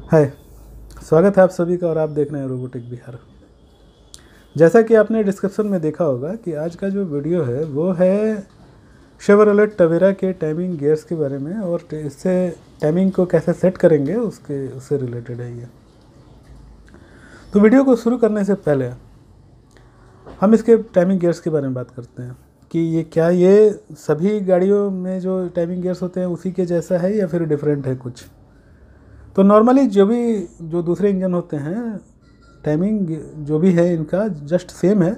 हाय, स्वागत है आप सभी का और आप देख रहे हैं रोबोटिक बिहार। जैसा कि आपने डिस्क्रिप्शन में देखा होगा कि आज का जो वीडियो है वो है शेवरलेट टवेरा के टाइमिंग गियर्स के बारे में और इससे टाइमिंग को कैसे सेट करेंगे उससे रिलेटेड है ये। तो वीडियो को शुरू करने से पहले हम इसके टाइमिंग गियर्स के बारे में बात करते हैं कि ये सभी गाड़ियों में जो टाइमिंग गियर्स होते हैं उसी के जैसा है या फिर डिफरेंट है कुछ। तो नॉर्मली जो दूसरे इंजन होते हैं टाइमिंग जो भी है इनका जस्ट सेम है,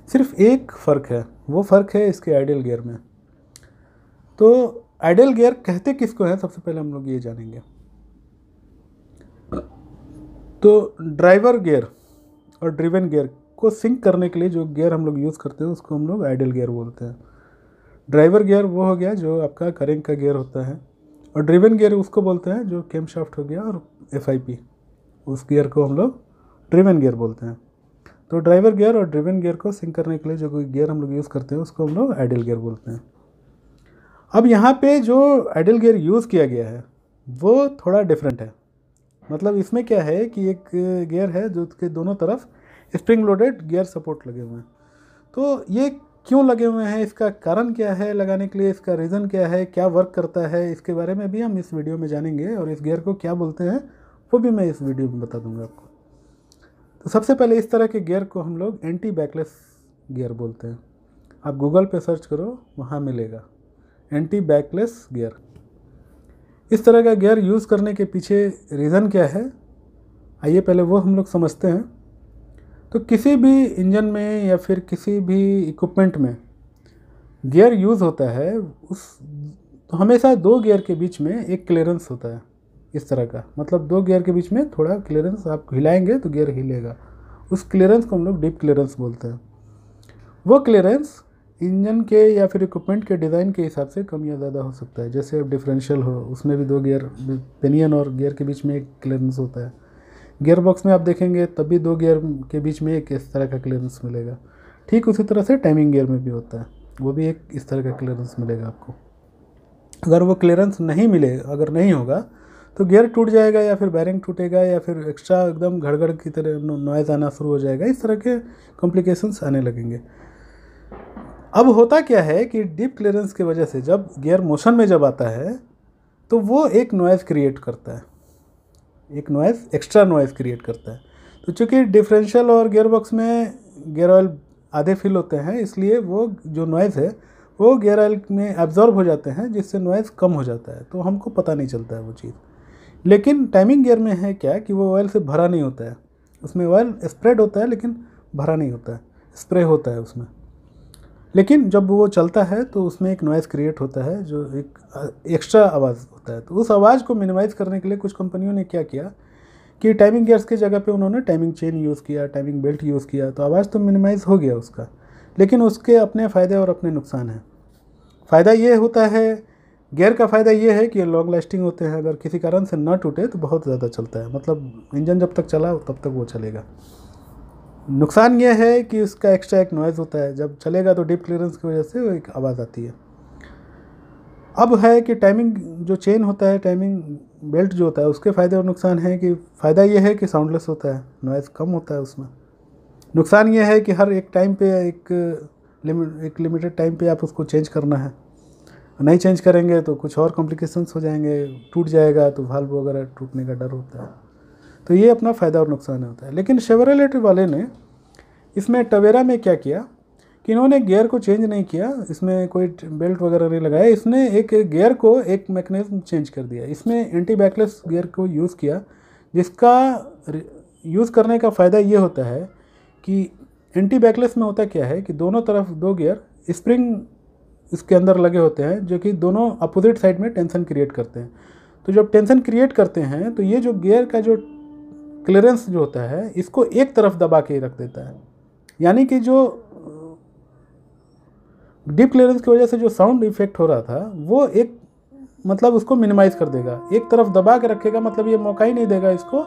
सिर्फ एक फ़र्क है, वो फ़र्क है इसके आइडियल गियर में। तो आइडियल गियर कहते किसको है सबसे पहले हम लोग ये जानेंगे। तो ड्राइवर गियर और ड्रिवन गियर को सिंक करने के लिए जो गियर हम लोग यूज़ करते हैं उसको हम लोग आइडियल गियर बोलते हैं। ड्राइवर गियर वो हो गया जो आपका करेंग का गियर होता है और ड्रिवन गियर उसको बोलते हैं जो केम शाफ्ट हो गया और FIP, उस गियर को हम लोग ड्रिवन गियर बोलते हैं। तो ड्राइवर गियर और ड्रिवन गियर को सिंक करने के लिए जो कोई गियर हम लोग यूज़ करते हैं उसको हम लोग आइडियल गियर बोलते हैं। अब यहाँ पे जो आइडियल गियर यूज़ किया गया है वो थोड़ा डिफरेंट है। मतलब इसमें क्या है कि एक गियर है जो उसके दोनों तरफ स्प्रिंग लोडेड गियर सपोर्ट लगे हुए हैं। तो ये क्यों लगे हुए हैं, इसका कारण क्या है लगाने के लिए, इसका रीज़न क्या है, क्या वर्क करता है, इसके बारे में भी हम इस वीडियो में जानेंगे और इस गियर को क्या बोलते हैं वो भी मैं इस वीडियो में बता दूंगा आपको। तो सबसे पहले इस तरह के गियर को हम लोग एंटी बैकलेस गियर बोलते हैं। आप गूगल पे सर्च करो, वहाँ मिलेगा एंटी बैकलेस गियर। इस तरह का गियर यूज़ करने के पीछे रीज़न क्या है, आइए पहले वो हम लोग समझते हैं। तो किसी भी इंजन में या फिर किसी भी इक्विपमेंट में गियर यूज़ होता है तो हमेशा दो गियर के बीच में एक क्लियरेंस होता है इस तरह का। मतलब दो गियर के बीच में थोड़ा क्लियरेंस, आप हिलाएंगे तो गियर हिलेगा, उस क्लियरेंस को हम लोग डीप क्लियरेंस बोलते हैं। वो क्लियरेंस इंजन के या फिर इक्विपमेंट के डिज़ाइन के हिसाब से कम या ज़्यादा हो सकता है। जैसे अब डिफरेंशियल हो, उसमें भी दो गियर, पिनियन और गियर के बीच में एक क्लियरेंस होता है। गियर बॉक्स में आप देखेंगे तब भी दो गियर के बीच में एक इस तरह का क्लियरेंस मिलेगा। ठीक उसी तरह से टाइमिंग गियर में भी होता है, वो भी एक इस तरह का क्लियरेंस मिलेगा आपको। अगर वो क्लियरेंस नहीं मिले, अगर नहीं होगा तो गियर टूट जाएगा या फिर बैरिंग टूटेगा या फिर एक्स्ट्रा एकदम घड़घड़ की तरह नॉइज़ आना शुरू हो जाएगा। इस तरह के कॉम्प्लिकेशंस आने लगेंगे। अब होता क्या है कि डीप क्लियरेंस की वजह से जब गियर मोशन में जब आता है तो वो एक नॉइज़ क्रिएट करता है, एक नॉइज़, एक्स्ट्रा नॉइज़ क्रिएट करता है। तो चूँकि डिफरेंशियल और गियर बॉक्स में गियर ऑयल आधे फिल होते हैं, इसलिए वो जो नॉइज़ है वो गियर ऑयल में एब्जॉर्ब हो जाते हैं, जिससे नॉइज़ कम हो जाता है, तो हमको पता नहीं चलता है वो चीज़। लेकिन टाइमिंग गियर में है क्या कि वो ऑयल से भरा नहीं होता है, उसमें ऑयल स्प्रेड होता है लेकिन भरा नहीं होता है, स्प्रे होता है उसमें। लेकिन जब वो चलता है तो उसमें एक नॉइज़ क्रिएट होता है जो एक एक्स्ट्रा आवाज़ होता है। तो उस आवाज़ को मिनिमाइज़ करने के लिए कुछ कंपनियों ने क्या किया कि टाइमिंग गियर्स की जगह पे उन्होंने टाइमिंग चेन यूज़ किया, टाइमिंग बेल्ट यूज़ किया। तो आवाज़ तो मिनिमाइज़ हो गया उसका, लेकिन उसके अपने फ़ायदे और अपने नुकसान हैं। फ़ायदा ये होता है, गियर का फ़ायदा ये है कि ये लॉन्ग लास्टिंग होते हैं, अगर किसी कारण से न टूटे तो बहुत ज़्यादा चलता है, मतलब इंजन जब तक चला तब तक वो चलेगा। नुकसान ये है कि उसका एक्स्ट्रा एक नॉइज़ होता है, जब चलेगा तो डीप क्लियरेंस की वजह से वो एक आवाज़ आती है। अब है कि टाइमिंग जो चेन होता है, टाइमिंग बेल्ट जो होता है, उसके फ़ायदे और नुकसान हैं कि फ़ायदा ये है कि साउंडलेस होता है, नॉइज़ कम होता है उसमें। नुकसान ये है कि हर एक टाइम पे एक लिमिटेड टाइम पे आप उसको चेंज करना है, नहीं चेंज करेंगे तो कुछ और कॉम्प्लिकेशंस हो जाएंगे, टूट जाएगा तो वाल्व वगैरह टूटने का डर होता है। तो ये अपना फ़ायदा और नुकसान होता है। लेकिन शेवरलेट वाले ने इसमें टवेरा में क्या किया कि इन्होंने गियर को चेंज नहीं किया, इसमें कोई बेल्ट वगैरह नहीं लगाया, इसने एक गियर को एक मैकेनिज्म चेंज कर दिया। इसमें एंटी बैकलेस गियर को यूज़ किया, जिसका यूज़ करने का फ़ायदा ये होता है कि एंटी बैकलेस में होता क्या है कि दोनों तरफ दो गियर स्प्रिंग इसके अंदर लगे होते हैं जो कि दोनों अपोजिट साइड में टेंशन क्रिएट करते हैं। तो जब टेंशन क्रिएट करते हैं तो ये जो गियर का जो क्लियरेंस जो होता है इसको एक तरफ दबा के रख देता है, यानी कि जो डीप क्लियरेंस की वजह से जो साउंड इफेक्ट हो रहा था वो एक, मतलब उसको मिनिमाइज़ कर देगा, एक तरफ दबा के रखेगा। मतलब ये मौका ही नहीं देगा इसको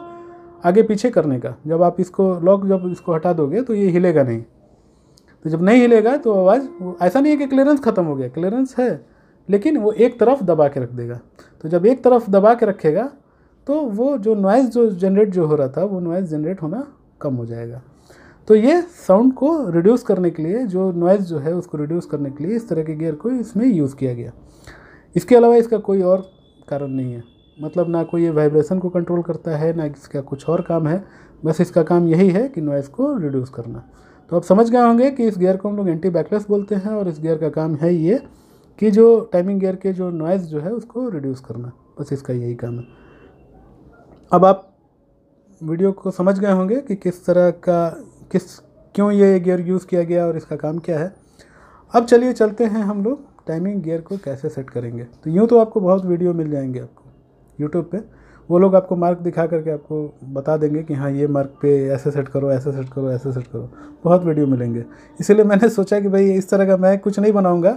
आगे पीछे करने का। जब आप इसको जब इसको हटा दोगे तो ये हिलेगा नहीं। तो जब नहीं हिलेगा तो आवाज़, ऐसा नहीं है कि क्लियरेंस ख़त्म हो गया, क्लियरेंस है लेकिन वो एक तरफ दबा के रख देगा। तो जब एक तरफ दबा के रखेगा तो वो जो नॉइज़ जो जनरेट जो हो रहा था वो नॉइज़ जनरेट होना कम हो जाएगा। तो ये साउंड को रिड्यूस करने के लिए, जो नॉइज़ जो है उसको रिड्यूस करने के लिए इस तरह के गियर को इसमें यूज़ किया गया। इसके अलावा इसका कोई और कारण नहीं है, मतलब ना कोई ये वाइब्रेशन को कंट्रोल करता है, ना इसका कुछ और काम है, बस इसका काम यही है कि नॉइज़ को रिड्यूस करना। तो आप समझ गए होंगे कि इस गियर को हम लोग एंटी बैकलेस बोलते हैं, और इस गियर का काम है ये कि जो टाइमिंग गियर के जो नॉइज़ जो है उसको रिड्यूस करना, बस इसका यही काम है। अब आप वीडियो को समझ गए होंगे कि किस तरह का क्यों ये गियर यूज़ किया गया और इसका काम क्या है। अब चलिए चलते हैं हम लोग टाइमिंग गियर को कैसे सेट करेंगे। तो यूँ तो आपको बहुत वीडियो मिल जाएंगे आपको यूट्यूब पे, वो लोग आपको मार्क दिखा करके आपको बता देंगे कि हाँ ये मार्क पे ऐसे सेट करो, ऐसे सेट करो, ऐसे सेट करो, बहुत वीडियो मिलेंगे। इसीलिए मैंने सोचा कि भाई इस तरह का मैं कुछ नहीं बनाऊँगा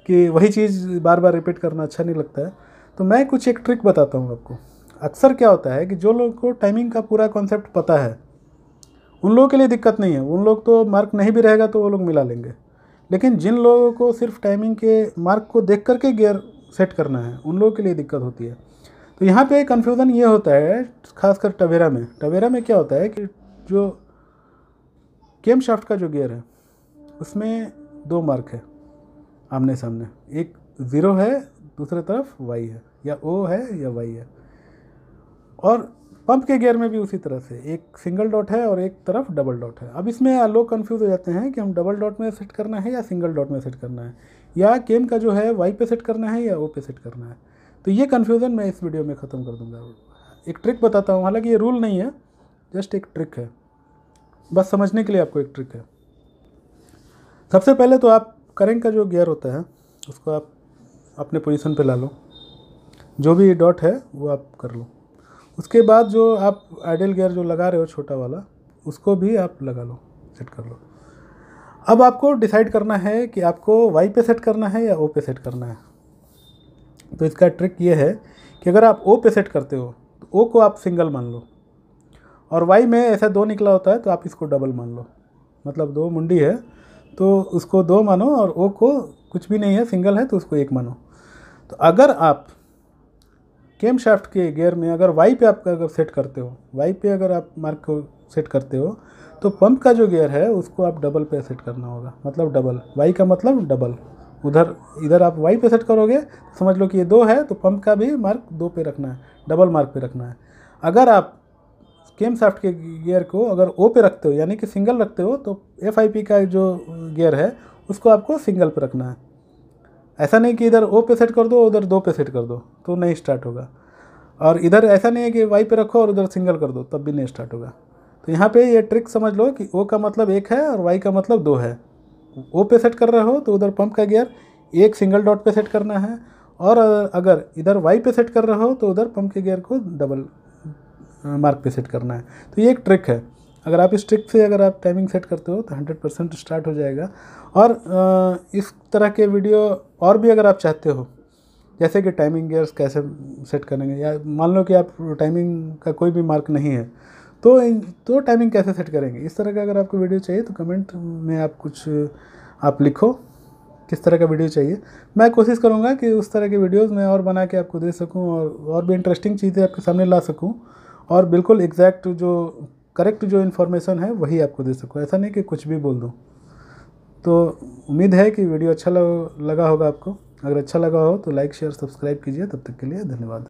कि वही चीज़ बार बार रिपीट करना अच्छा नहीं लगता है। तो मैं कुछ एक ट्रिक बताता हूँ आपको। अक्सर क्या होता है कि जो लोग को टाइमिंग का पूरा कॉन्सेप्ट पता है उन लोगों के लिए दिक्कत नहीं है, उन लोग तो मार्क नहीं भी रहेगा तो वो लोग मिला लेंगे। लेकिन जिन लोगों को सिर्फ टाइमिंग के मार्क को देख करके गियर सेट करना है उन लोगों के लिए दिक्कत होती है। तो यहाँ पे कन्फ्यूज़न ये होता है, खासकर टवेरा में। टवेरा में क्या होता है कि जो केम शाफ्ट का जो गियर है उसमें 2 मार्क है आमने सामने, एक 0 है, दूसरी तरफ y है, या O है या y है। और पंप के गियर में भी उसी तरह से एक सिंगल डॉट है और एक तरफ डबल डॉट है। अब इसमें लोग कंफ्यूज हो जाते हैं कि हम डबल डॉट में सेट करना है या सिंगल डॉट में सेट करना है, या केम का जो है वाई पे सेट करना है या ओ पे सेट करना है। तो ये कन्फ्यूज़न मैं इस वीडियो में ख़त्म कर दूंगा। एक ट्रिक बताता हूँ, हालांकि ये रूल नहीं है, जस्ट एक ट्रिक है, बस समझने के लिए आपको एक ट्रिक है। सबसे पहले तो आप करेंट का जो गियर होता है उसको आप अपने पोजीशन पे ला लो, जो भी डॉट है वो आप कर लो। उसके बाद जो आप आइडियल गियर जो लगा रहे हो छोटा वाला, उसको भी आप लगा लो, सेट कर लो। अब आपको डिसाइड करना है कि आपको वाई पे सेट करना है या ओ पे सेट करना है। तो इसका ट्रिक ये है कि अगर आप ओ पे सेट करते हो तो ओ को आप सिंगल मान लो, और वाई में ऐसा 2 निकला होता है तो आप इसको डबल मान लो। मतलब 2 मुंडी है तो उसको 2 मानो, और ओ को कुछ भी नहीं है, सिंगल है तो उसको 1 मानो। तो अगर आप केम शाफ्ट के गियर में अगर वाई पे आप अगर सेट करते हो, वाई पे अगर आप मार्क को सेट करते हो, तो पंप का जो गियर है उसको आप डबल पे सेट करना होगा। मतलब डबल, वाई का मतलब डबल। इधर आप वाई पे सेट करोगे तो समझ लो कि ये 2 है, तो पंप का भी मार्क 2 पे रखना है, डबल मार्क पे रखना है। अगर आप केम शाफ्ट के गियर को अगर ओ पे रखते हो यानी कि सिंगल रखते हो, तो FIP का जो गियर है उसको आपको सिंगल पे रखना है। ऐसा नहीं कि इधर ओ पे सेट कर दो उधर 2 पे सेट कर दो तो नहीं स्टार्ट होगा, और इधर ऐसा नहीं है कि वाई पे रखो और उधर सिंगल कर दो तब भी नहीं स्टार्ट होगा। तो यहाँ पे ये ट्रिक समझ लो कि ओ का मतलब 1 है और वाई का मतलब 2 है। ओ पे सेट कर रहे हो तो उधर पंप का गियर एक सिंगल डॉट पे सेट करना है, और अगर इधर वाई पे सेट कर रहे हो तो उधर पंप के गियर को डबल मार्क पे सेट करना है। तो ये एक ट्रिक है, अगर आप इस ट्रिक से अगर आप टाइमिंग सेट करते हो तो 100% स्टार्ट हो जाएगा। और इस तरह के वीडियो और भी अगर आप चाहते हो, जैसे कि टाइमिंग गियर्स कैसे सेट करेंगे, या मान लो कि आप टाइमिंग का कोई भी मार्क नहीं है तो टाइमिंग कैसे सेट करेंगे, इस तरह का अगर आपको वीडियो चाहिए तो कमेंट में आप कुछ आप लिखो किस तरह का वीडियो चाहिए। मैं कोशिश करूँगा कि उस तरह के वीडियोज़ मैं और बना के आपको दे सकूँ, और भी इंटरेस्टिंग चीज़ें आपके सामने ला सकूँ, और बिल्कुल एग्जैक्ट जो करेक्ट जो इन्फॉर्मेशन है वही आपको दे सकूँ, ऐसा नहीं कि कुछ भी बोल दूँ। तो उम्मीद है कि वीडियो अच्छा लगा होगा आपको। अगर अच्छा लगा हो तो लाइक शेयर सब्सक्राइब कीजिए। तब तक के लिए धन्यवाद।